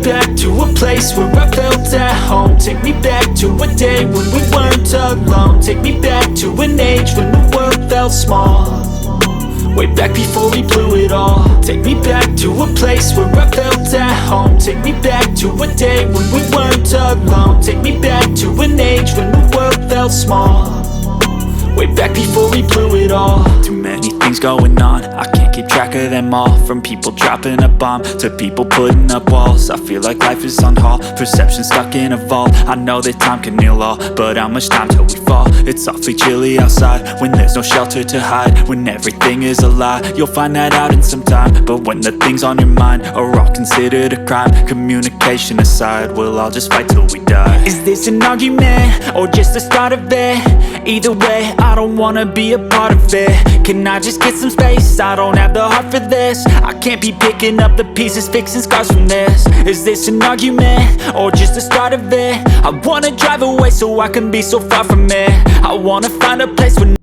back to a place where I felt at home. Take me back to a day when we weren't alone. Take me back to an age when the world felt small, way back before we blew it all. Take me back to a place where I felt at home. Take me back to a day when we weren't alone. Take me back to an age when the world felt small, way back before we blew it all. Too many things going on, I can't keep track of them all. From people dropping a bomb to people putting up walls. I feel like life is on hold, perception stuck in a vault. I know that time can heal all, but how much time till we fall? It's awfully chilly outside when there's no shelter to hide. When everything is a lie, you'll find that out in some time. But when the things on your mind are all considered a crime, communication aside, we'll all just fight till we die. Is this an argument or just the start of it? Either way, I don't wanna be a part of it. Can I just get some space? I don't have the heart for this. I can't be picking up the pieces, fixing scars from this. Is this an argument or just the start of it? I wanna drive away so I can be so far from it. I wanna find a place where